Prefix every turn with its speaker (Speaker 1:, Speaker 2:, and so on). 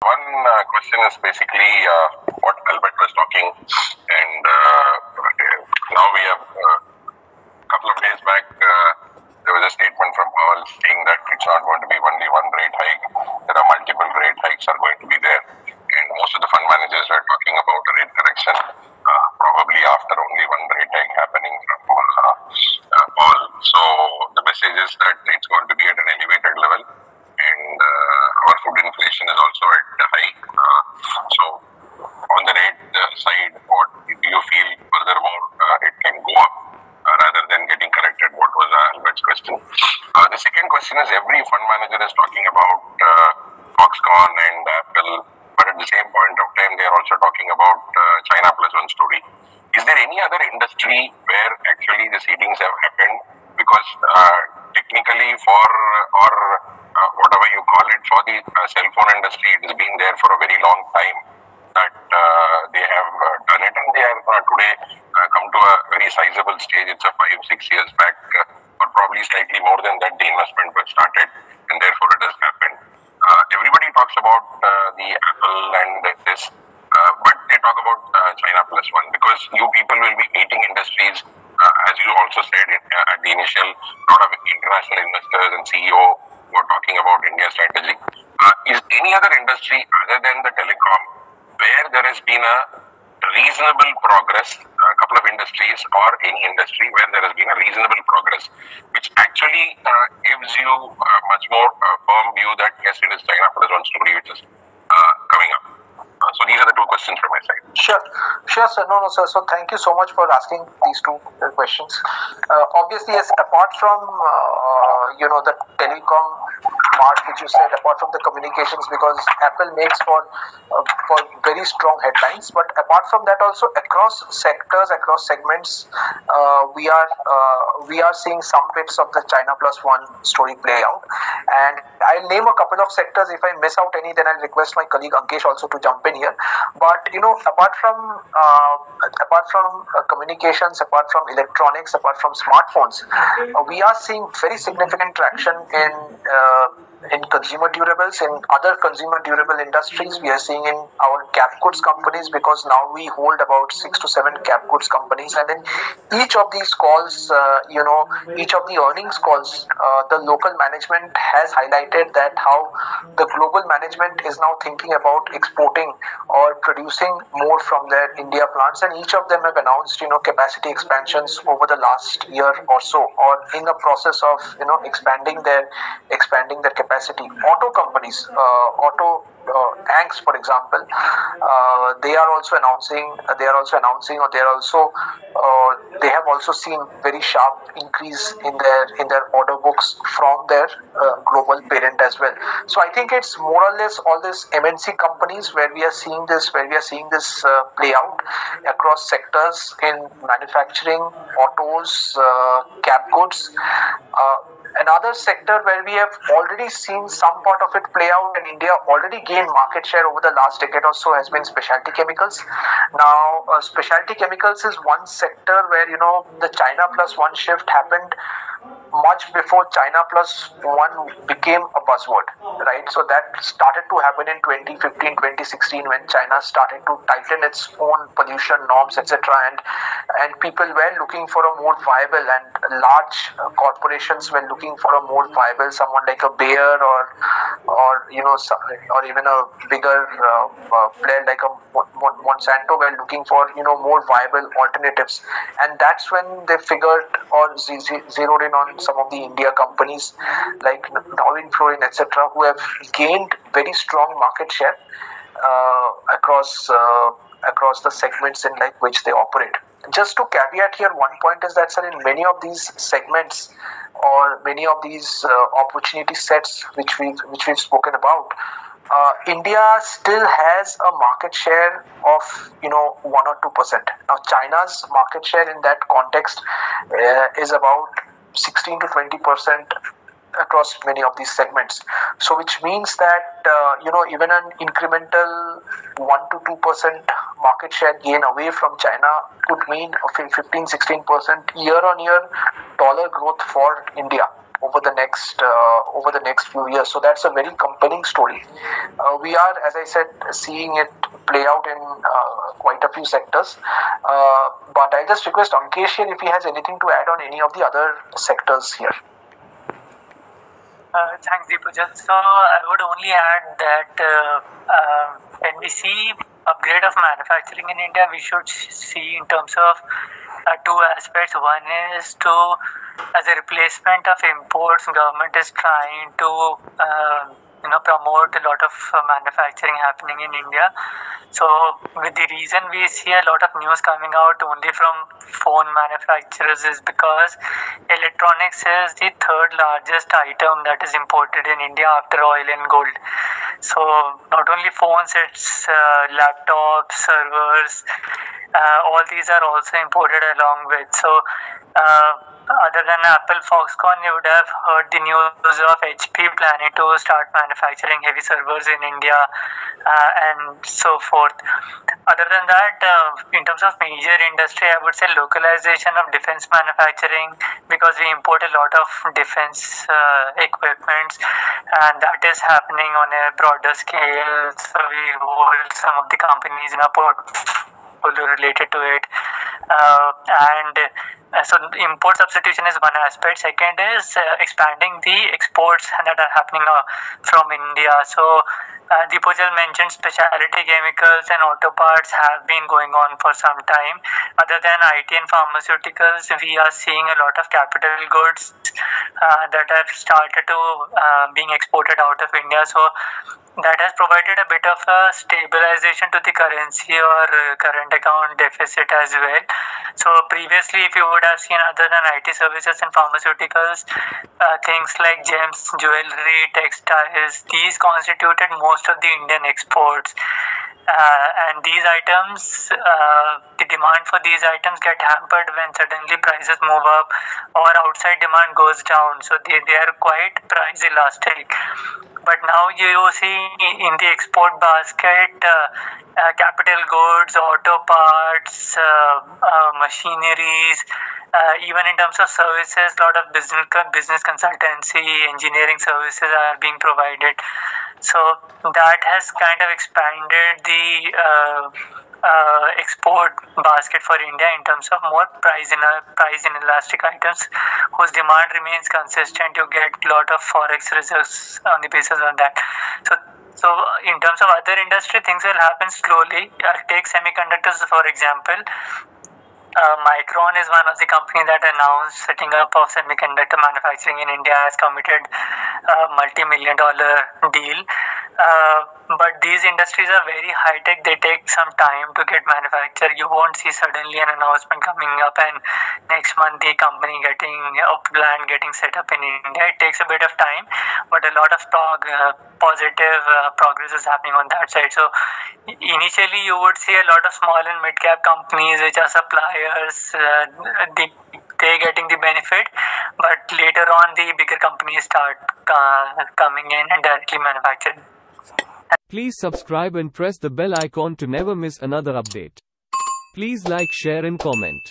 Speaker 1: One question is basically what Albert was talking, and now we have a couple of days back there was a statement from Powell saying that it's not going to be only one rate hike. There are multiple rate hikes are going to be there, and most of the fund managers are talking about a rate correction probably after only one rate hike happening from Powell. So the message is that it's going to be at an elevated level, and our food inflation is also at a high. So on the rate side, what do you feel furthermore it can go up rather than getting corrected? What was Albert's question? The second question is, every fund manager is talking about Foxconn and Apple, but at the same point of time they are also talking about China plus one story. Is there any other industry where actually the seedings have happened? Because technically for or whatever you call it, for the cell phone industry, it has been there for a very long time that they have done it, and they have today come to a very sizable stage. It's a 5-6 years back, or probably slightly more than that, the investment was started, and therefore it has happened. Everybody talks about the Apple and this, but they talk about China plus one, because you people will be meeting industries, as you also said at the initial, lot of international investors and CEO who are talking about India strategy. Is any other industry other than the telecom where there has been a reasonable progress, a couple of industries or any industry where there has been a reasonable progress, which actually gives you a much more firm view that yes, it is China plus one story which is coming up? So these are the two questions from my side.
Speaker 2: Sure, sir. No, sir. So thank you so much for asking these two questions. Obviously, yes, apart from, the telecom part which you said, apart from the communications, because Apple makes for very strong headlines, but apart from that also, across sectors, across segments, we are seeing some bits of the China plus one story play out. And I'll name a couple of sectors. If I miss out any, then I'll request my colleague Ankesh also to jump in here. But apart from communications, apart from electronics, apart from smartphones, we are seeing very significant traction in consumer durables, in other consumer durable industries. We are seeing in our cap goods companies, because now we hold about 6 to 7 cap goods companies, and in each of these calls, each of the earnings calls, the local management has highlighted that how the global management is now thinking about exporting or producing more from their India plants, and each of them have announced capacity expansions over the last year or so, or in the process of expanding their capacity. Auto companies, tanks, for example, they are also announcing, or they have also seen very sharp increase in their order books from their global parent as well. So I think it's more or less all these MNC companies where we are seeing this play out across sectors in manufacturing, autos, cap goods. Another sector where we have already seen some part of it play out, and India already gained market share over the last decade or so, has been specialty chemicals. Now, specialty chemicals is one sector where the China plus one shift happened much before China plus one became a buzzword, right? So that started to happen in 2015, 2016, when China started to tighten its own pollution norms, etc. And people were looking for a more viable, and large corporations were looking for a more viable, someone like a Bayer or even a bigger player like a Monsanto were looking for more viable alternatives, and that's when they figured or zeroed in on some of the India companies like Darwin Fluorine, etc., who have gained very strong market share across the segments in which they operate. Just to caveat here, one point is that, sir, in many of these segments or many of these opportunity sets which we've spoken about, India still has a market share of 1 or 2%. Now, China's market share in that context is about 16 to 20% across many of these segments. So which means that even an incremental 1 to 2% market share gain away from China could mean a 15-16% year-on-year dollar growth for India. over the next few years. So that's a very compelling story. We are, as I said, seeing it play out in quite a few sectors. But I'll just request Ankesh here if he has anything to add on any of the other sectors here.
Speaker 3: Thanks, Deepujal. So I would only add that when we see upgrade of manufacturing in India, we should see in terms of two aspects. One is to, as a replacement of imports, government is trying to promote a lot of manufacturing happening in India. So with the reason we see a lot of news coming out only from phone manufacturers is because electronics is the third largest item that is imported in India after oil and gold. So not only phones, it's laptops, servers, all these are also imported along with. So other than Apple, Foxconn, you would have heard the news of HP planning to start manufacturing heavy servers in India and so forth. Other than that, in terms of major industry, I would say localization of defense manufacturing, because we import a lot of defense equipments, and that is happening on a broader scale. So we hold some of the companies in our portfolio related to it. So import substitution is one aspect. Second is expanding the exports that are happening from India. So Deepujal mentioned specialty chemicals and auto parts have been going on for some time. Other than IT and pharmaceuticals, we are seeing a lot of capital goods that have started to being exported out of India. So that has provided a bit of a stabilization to the currency or current account deficit as well. So previously, if you would have seen, other than IT services and pharmaceuticals, things like gems, jewelry, textiles, these constituted most of the Indian exports. And these items, the demand for these items get hampered when suddenly prices move up or outside demand goes down. So they are quite price elastic. But now you see in the export basket, capital goods, auto parts, machineries, even in terms of services, a lot of business consultancy, engineering services are being provided. So that has kind of expanded the export basket for India in terms of more price inelastic items whose demand remains consistent. You get a lot of forex reserves on the basis of that. So in terms of other industry, things will happen slowly. I'll take semiconductors for example. Micron is one of the companies that announced setting up of semiconductor manufacturing in India, has committed a multi-million-dollar deal. But these industries are very high-tech. They take some time to get manufactured. You won't see suddenly an announcement coming up and next month the company getting a plant getting set up in India. It takes a bit of time, but a lot of positive progress is happening on that side. So initially you would see a lot of small and mid-cap companies which are suppliers, they getting the benefit, but later on the bigger companies start coming in and directly manufacturing.
Speaker 4: Please subscribe and press the bell icon to never miss another update. Please like, share and comment.